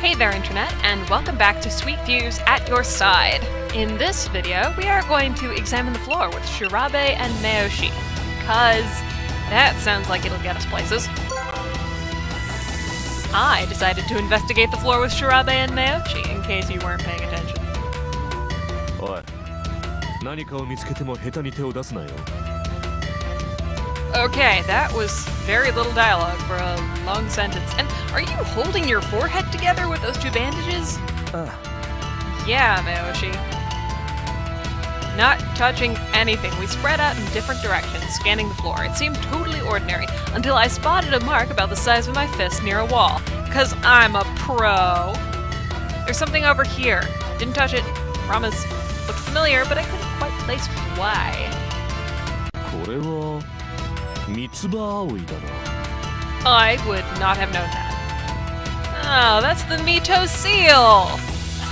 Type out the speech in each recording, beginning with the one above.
Hey there Internet, and welcome back to Sweet Views at your side. In this video, we are going to examine the floor with Shirabe and Naoshi, cause that sounds like it'll get us places. I decided to investigate the floor with Shirabe and Naoshi, in case you weren't paying attention. Oi. 何かを見つけても下手に手を出すなよ. Okay, that was very little dialogue for a long sentence. And are you holding your forehead together with those two bandages? Yeah, Naoshi. Not touching anything. We spread out in different directions, scanning the floor. It seemed totally ordinary, until I spotted a mark about the size of my fist near a wall. 'Cause I'm a pro. There's something over here. Didn't touch it. Promise. Looked familiar, but I couldn't quite place why. これは三つ葉葵だな。 I would not have known that. Oh, that's the Mito seal!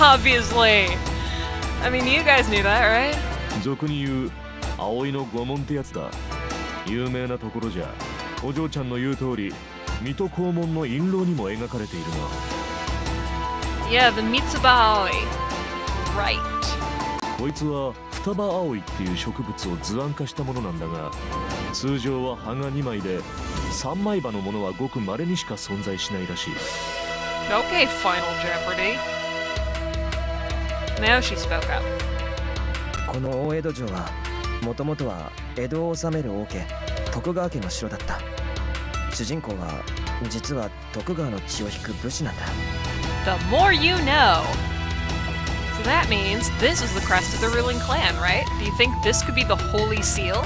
Obviously. I mean, you guys knew that, right? 俗に言う葵の御紋ってやつだ。有名なところじゃ、お嬢ちゃんの言う通り、水戸黄門の印籠にも描かれているな。 Yeah, the Mitsuba Aoi. Right. こいつは双葉葵っていう植物を図案化したものなんだが、通常は葉が2枚で3枚葉のものはごく稀にしか存在しないらしい。 Okay, Final Jeopardy. Now she spoke up. この大江戸城はもともとは江戸を治める王家徳川家の城だった。主人公は実は徳川の血を引く武士なんだ。 The more you know. So that means this is the crest of the ruling clan, right? Do you think this could be the Holy Seal?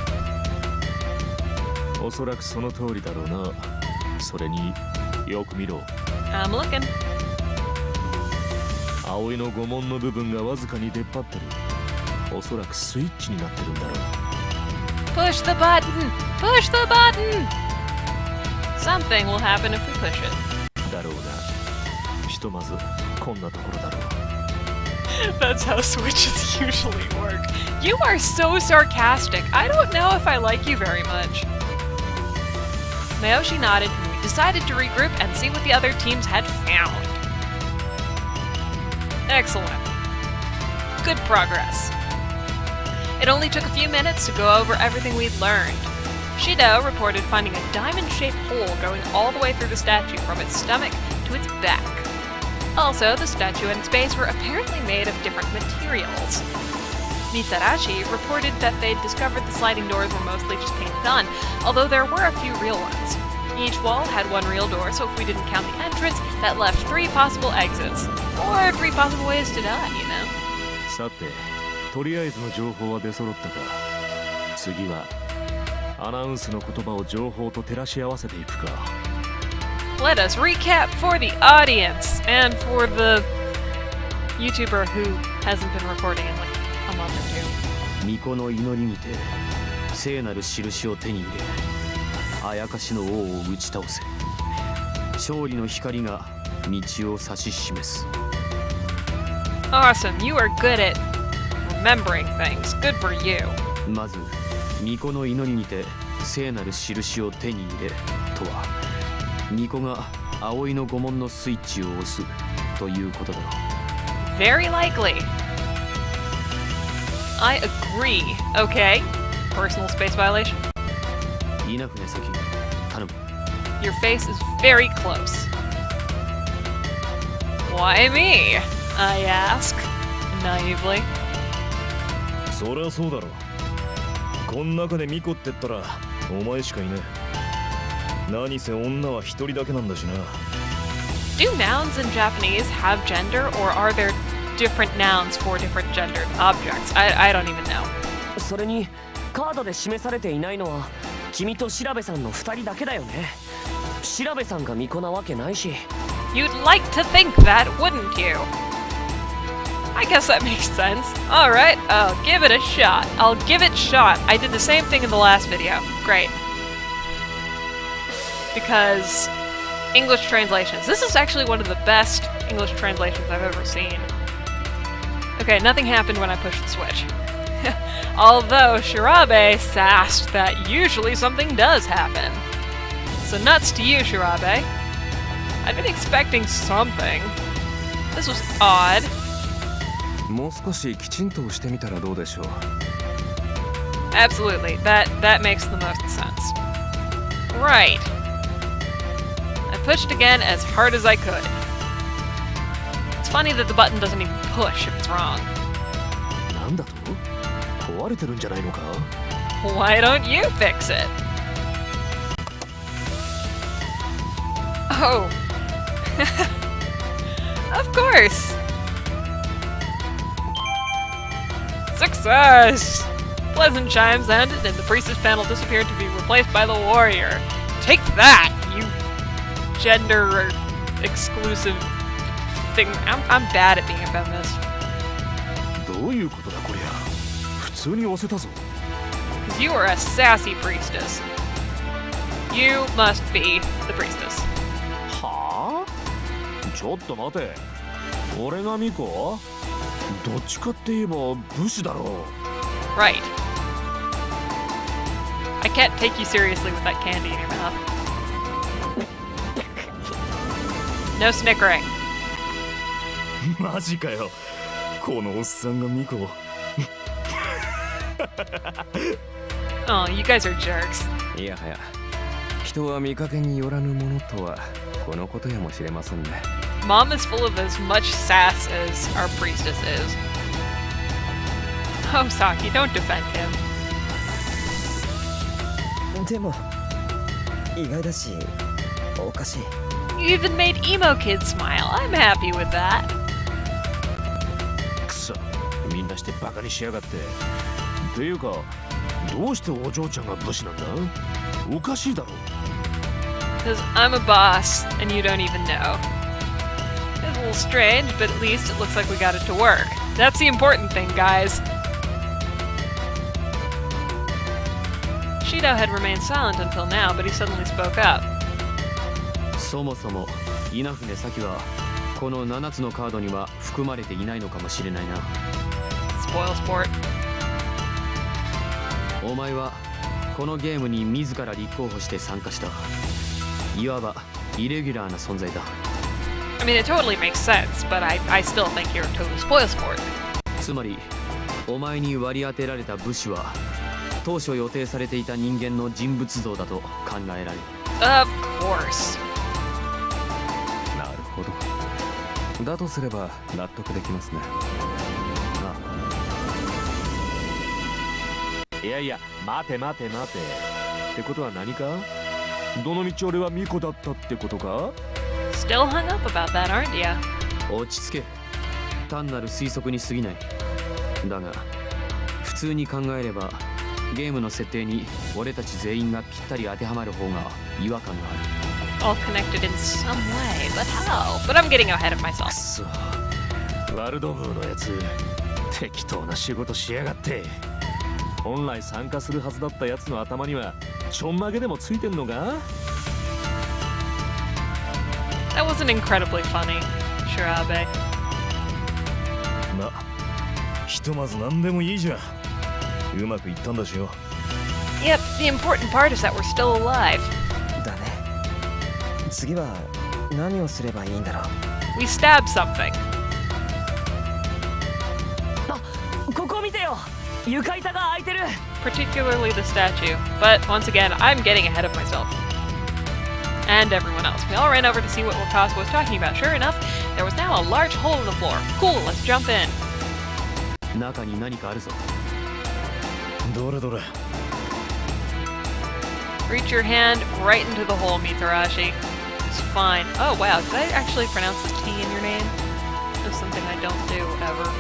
おそらくその通りだろうな。それによく見ろ。 I'm looking. 葵の御紋の部分がわずかに出っ張ってる。おそらくスイッチになってるんだろう。 Push the button! Push the button! Something will happen if we push it. だろうな。ひとまずこんなところだろう。 That's how switches usually work. You are so sarcastic. I don't know if I like you very much. Naoshi nodded and we decided to regroup and see what the other teams had found. Excellent. Good progress. It only took a few minutes to go over everything we'd learned. Shido reported finding a diamond-shaped hole going all the way through the statue from its stomach to its back. Also, the statue and its base were apparently made of different materials. Mitarashi reported that they'd discovered the sliding doors were mostly just painted on, although there were a few real ones. Each wall had one real door, so if we didn't count the entrance, that left 3 possible exits. Or 3 possible ways to die, you know? さて、とりあえずの情報は出揃ったか。次はアナウンスの言葉を情報と照らし合わせていくか。 Let us recap for the audience and for the YouTuber who hasn't been recording in like a month or two. 巫女の祈りにて聖なる印を手に入れ、あやかしの王を打ち倒せ。勝利の光が道を指し示す。 Awesome, you are good at remembering things. Good for you. まず巫女の祈りにて聖なる印を手に入れとは、巫女が葵の御紋のスイッチを押すということだろう。 Very likely. I agree. Okay. Personal space violation. 稲船先頼む。 Your face is very close. Why me? I ask, naively. そりゃそうだろ。こん中で巫女って言ったらお前しかいねえ。何せ女は一人だけなんだしな。 Do nouns in Japanese have gender, or are there different nouns for different gendered objects? I don't even know. それにカードで示されていないのは君と調べさんの2人だけだよね。調べさんが巫女なわけないし。 You'd like to think that, wouldn't you? I guess that makes sense. Alright, I'll give it a shot. I'll give it shot. I did the same thing in the last video. Great. Because English translations. This is actually one of the best English translations I've ever seen. Okay, nothing happened when I pushed the switch. Although Shirabe sassed that usually something does happen. So nuts to you, Shirabe. I've been expecting something. This was odd. もう少しきちんとしてみたらどうでしょう。 Absolutely. That makes the most sense. Right. I pushed again as hard as I could. It's funny that the button doesn't even push if it's wrong. なんだと？壊れてるんじゃないのか？ Why don't you fix it? Oh. Of course. Success! Pleasant chimes ended and the priestess panel disappeared to be replaced by the warrior. Take that, you gender exclusive thing. I'm bad at being a feminist. どういうことだこりゃ。普通に押せたぞ。 Because you are a sassy priestess. You must be the priestess. はあ？ちょっと待て。俺がミコ？どっちかって言えば武士だろう。 Right. I can't take you seriously with that candy in your mouth. No snickering. マジかよ。このおっさんがミコ。 Oh, you guys are jerks. いやはや、人は見かけによらぬものとはこのことやもしれませんね。 Mom is full of as much sass as our priestess is. Oh, Saki, don't defend him. でも意外だしおかしい。 You even made emo kids smile. I'm happy with that. くそ、みんなしてバカにしやがって。っていうか、どうしてお嬢ちゃんが武士なんだ？おかしいだろ。 Because I'm a boss, and you don't even know. It's a little strange, but at least it looks like we got it to work. That's the important thing, guys. Shido had remained silent until now, but he suddenly spoke up. そもそも稲船咲はこの7つのカードには含まれていないのかもしれないな。 Spoil sport. お前はこのゲームに自ら立候補して参加した。いわばイレギュラーな存在だ。 I mean, it totally makes sense, but I still think you're a total spoil sport. つまりお前に割り当てられた武士は当初予定されていた人間の人物像だと考えられる。 Of course. なるほど。だとすれば納得できますね。いやいや、待て待て待て。ってことは何か？どの道俺はミコだったってことか？ Still hung up about that, aren't ya? 落ち着け。単なる推測に過ぎない。だが普通に考えればゲームの設定に俺たち全員がぴったり当てはまる方が違和感がある。 All connected in some way, but how? But I'm getting ahead of myself. くそ、ワルドブーのやつ適当な仕事しやがって。本来参加するはずだったやつの頭にはちょんまげでもついてんのか？ That wasn't incredibly funny, Shirabe. まあ、ひとまず何でもいいじゃん。うまくいったんだしよ。 Yep, the important part is that we're still alive. だね。次は何をすればいいんだろう。 We stabbed something. あ、ここ見てよ。床板が開いてる。 Particularly the statue. But once again, I'm getting ahead of myself. And everyone else. We all ran over to see what Wakasa was talking about. Sure enough, there was now a large hole in the floor. Cool, let's jump in. 中に何かあるぞ。どれどれ。 Reach your hand right into the hole, Mitarashi. It's fine. Oh wow, did I actually pronounce the T in your name? That's something I don't do ever.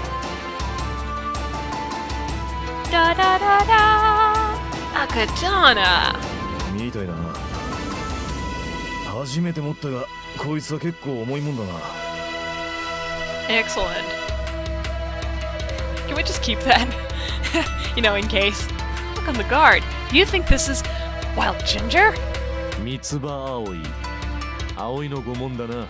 Da da da da! A katana! みたいだな。初めて持ったが、こいつは結構重いもんだな。 Excellent. Can we just keep that? You know, in case. Look on the guard. Do you think this is Wild Ginger? 三つ葉葵。葵の御紋だな。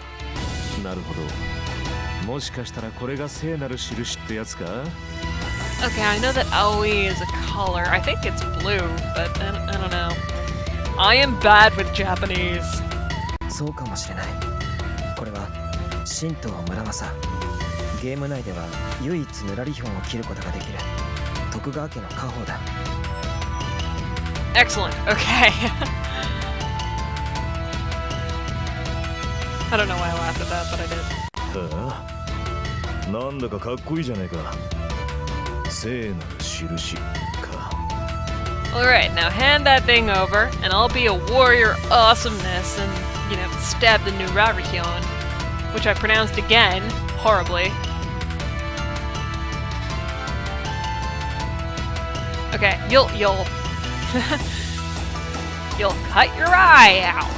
なるほど。もしかしたらこれが聖なる印ってやつか？ Okay, I know that aoi is a color. I think it's blue, but I don't know. I am bad with Japanese. そうかもしれない。これは神道村正。ゲーム内では唯一村リヒョンを切ることができる徳川家の家宝だ。 Excellent. Okay. I don't know why I laughed at that, but I did. はあ、なんだかかっこいいじゃねえか。聖なる印か。 Alright, now hand that thing over, and I'll be a warrior awesomeness and, you know, stab the new Rarikion, which I pronounced again, horribly. Okay, you'll you'll cut your eye out.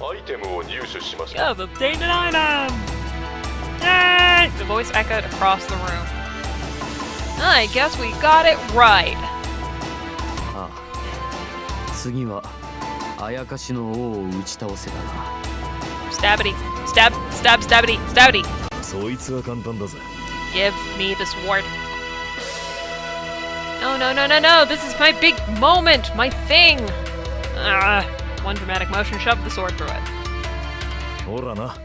アイテムを入手しまし Oh, the dated item! Yay! The voice echoed across the room. I guess we got it right. ああ、次はあやかしの王を打ち倒せだな。 Stabbity, stab, stab, stabbity, stabbity. そいつは簡単だぜ。 Give me the sword. No, no, no, no, no! This is my big moment! My thing! One dramatic motion shoved the sword through it. ほらな。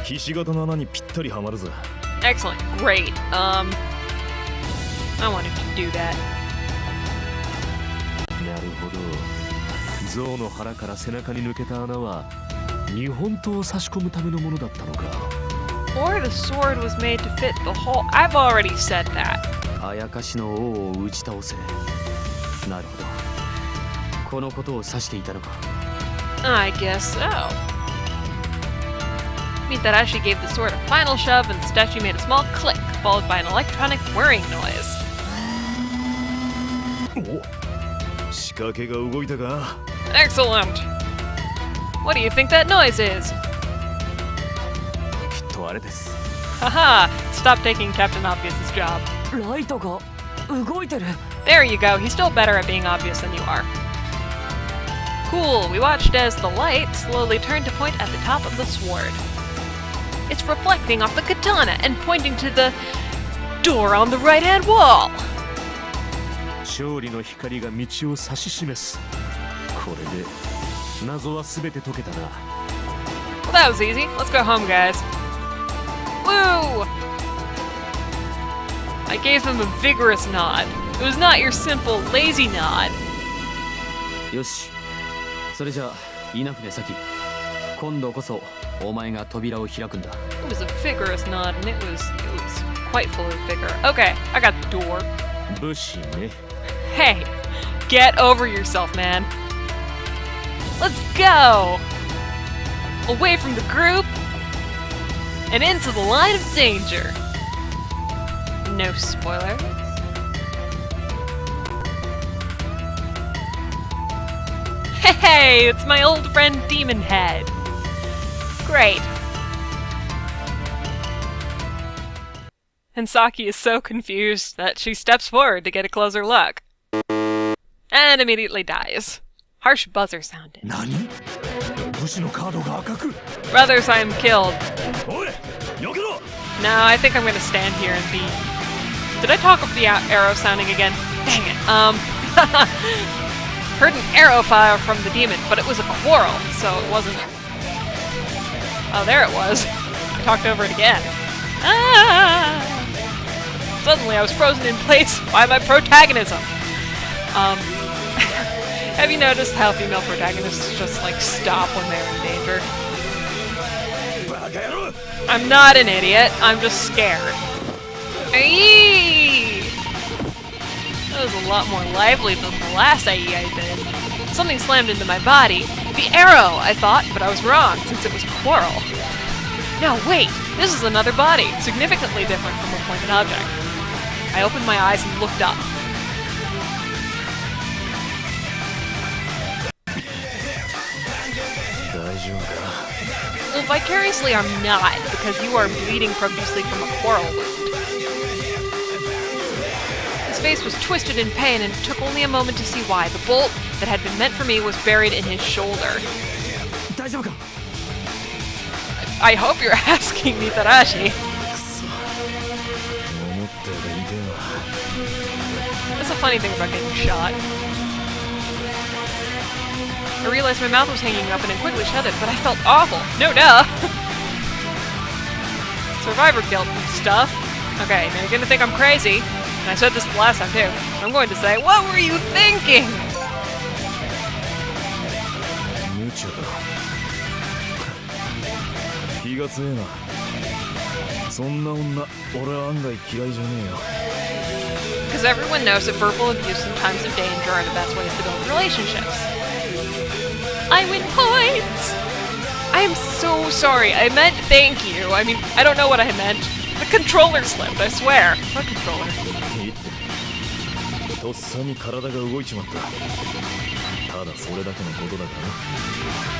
ひし形の穴にぴったりはまるぜ。 Excellent. Great. I wanted to do that. なるほど。象の腹から背中に抜けた穴は日本刀を差し込むためのものだったのか。 Or the sword was made to fit the hole. I've already said that. あやかしの王を打ち倒せ。なるほど。このことを指していたのか。 I guess so. Mitarashi gave the sword a final shove, and the statue made a small click, followed by an electronic whirring noise. お、仕掛けが動いたか。 Excellent! What do you think that noise is? きっとあれです。 Haha! Stop taking Captain Obvious's job. ライトが動いてる。 There you go, he's still better at being obvious than you are. Cool, we watched as the light slowly turned to point at the top of the sword. It's reflecting off the katana and pointing to the door on the right-hand wall. 勝利の光が道を指し示す。これで謎は全て解けたな。 Well, that was easy. Let's go home, guys. Woo! I gave him a vigorous nod. It was not your simple, lazy nod. よし。それじゃあ稲船咲。今度こそお前が扉を開くんだ。 It was a vigorous nod, and it was quite full of vigor. Okay, I got the door. 武士ね。 Hey, get over yourself, man. Let's go! Away from the group and into the line of danger. No spoilers. Hey, it's my old friend Demon Head. Great. And Saki is so confused that she steps forward to get a closer look. And immediately dies. Harsh buzzer sounded. 何？武士のカードが赤く。 Brothers, I am killed. おい、避けろ。 No, I think I'm gonna stand here and be... Did I talk of the arrow sounding again? Dang it. Heard an arrow fire from the demon, but it was a quarrel, so it wasn't... Oh, there it was. I talked over it again. Ah! Suddenly I was frozen in place by my protagonism. Have you noticed how female protagonists just, like, stop when they're in danger? I'm not an idiot, I'm just scared. Aye! That was a lot more lively than the last IE I did. Something slammed into my body. The arrow, I thought, but I was wrong, since it was a quarrel. No, wait! This is another body, significantly different from a pointed object. I opened my eyes and looked up. Well, vicariously I'm not, because you are bleeding profusely from a quarrel wound. His face was twisted in pain, and it took only a moment to see why. The bolt that had been meant for me was buried in his shoulder. I hope you're asking me, Tarashi. That's a funny thing about getting shot. I realized my mouth was hanging up and it quickly shut it, but I felt awful. No duh! survivor guilt stuff. Okay, now you're gonna think I'm crazy, and I said this the last time too. I'm going to say, what were you thinking? 無茶だ気が強えなそんな女俺案外嫌いじゃねえよ Because everyone knows that verbal abuse and times of danger are the best ways to build relationships. I win points! I am so sorry. I meant thank you. I mean, I don't know what I meant. The controller slipped, I swear. What controller? いいってとっさに体が動いちまったただそれだけのことだか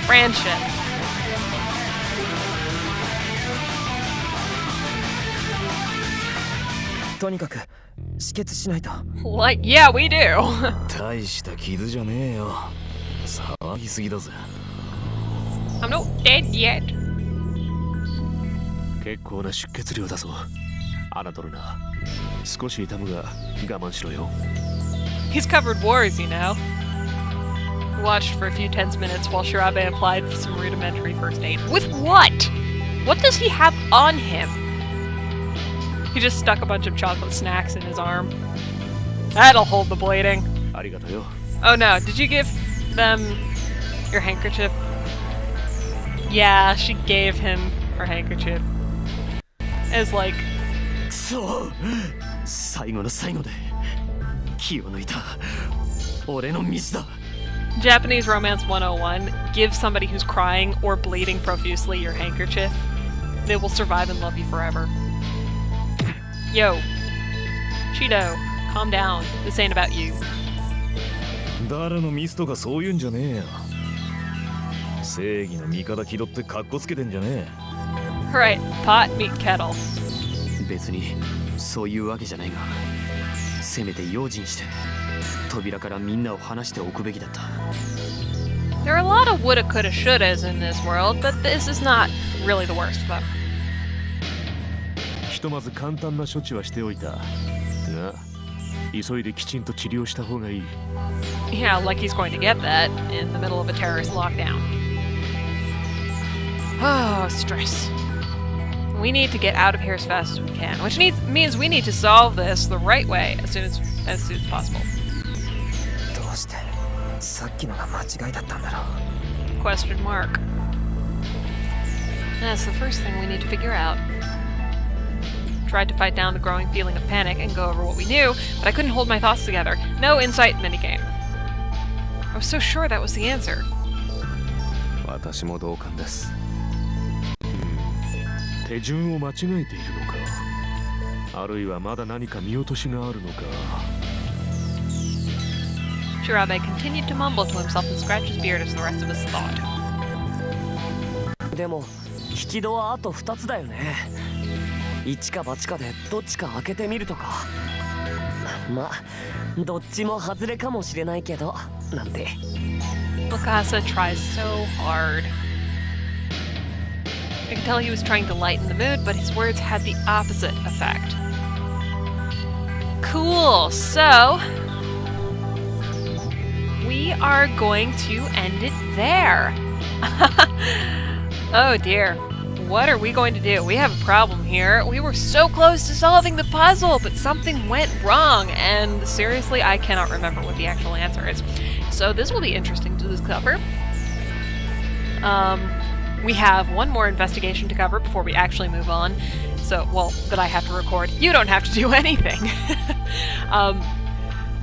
らな Friendship. とにかく止血しないと。 What? Yeah, we do. 大した傷じゃねえよ騒ぎすぎだぜ I'm not dead yet. 結構な出血量だぞ侮るな少し痛むが我慢しろよ He's covered wars, you know. We watched for a few tense minutes while Shirabe applied for some rudimentary first aid. With what? What does he have on him? He just stuck a bunch of chocolate snacks in his arm. That'll hold the bleeding. ありがとよ Oh no, did you give them your handkerchief? Yeah, she gave him her handkerchief. As like, くそ最後の最後で気を抜いた俺のミスだ Japanese Romance 101, give somebody who's crying or bleeding profusely your handkerchief. They will survive and love you forever. Yo. Cheeto, calm down. This ain't about you. 誰のミスとかそういうんじゃねえよ正義の味方気取ってカッコつけてんじゃね Right, pot, meet kettle. 別にそういうわけじゃないがせめて用心して扉からみんなを離しておくべきだった There are a lot of woulda, coulda, shouldas in this world, but this is not really the worst of them. えひとまず簡単な処置はしておいたが急いできちんと治療した方がいい Yeah, like he's going to get that in the middle of a terrorist lockdown. Oh, stress. We need to get out of here as fast as we can, which means we need to solve this the right way as soon as possible. どうしてさっきのが間違いだったんだろう。 Question mark. That's the first thing we need to figure out. Tried to fight down the growing feeling of panic and go over what we knew, but I couldn't hold my thoughts together. No insight minigame. I was so sure that was the answer. 私も同感です手順を間違えているのかあるいはまだ何か見落としがあるのか Shirabe continued to mumble to himself and scratch his beard as the rest of us thought. でも引き戸はあと2つだよね。一か八かでどっちか開けてみるとか。まあどっちも外れかもしれないけどなんて。Mikasa tries so hard. I could tell he was trying to lighten the mood, but his words had the opposite effect. Cool, so we are going to end it there. Oh dear. What are we going to do? We have a problem here. We were so close to solving the puzzle, but something went wrong, and seriously, I cannot remember what the actual answer is. So this will be interesting to discover. We have one more investigation to cover before we actually move on. So, well, that I have to record. You don't have to do anything.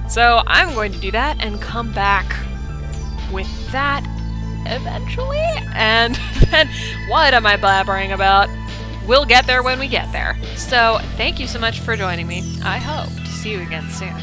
So I'm going to do that and come back with that eventually. And then, what am I blabbering about? We'll get there when we get there. So thank you so much for joining me. I hope to see you again soon.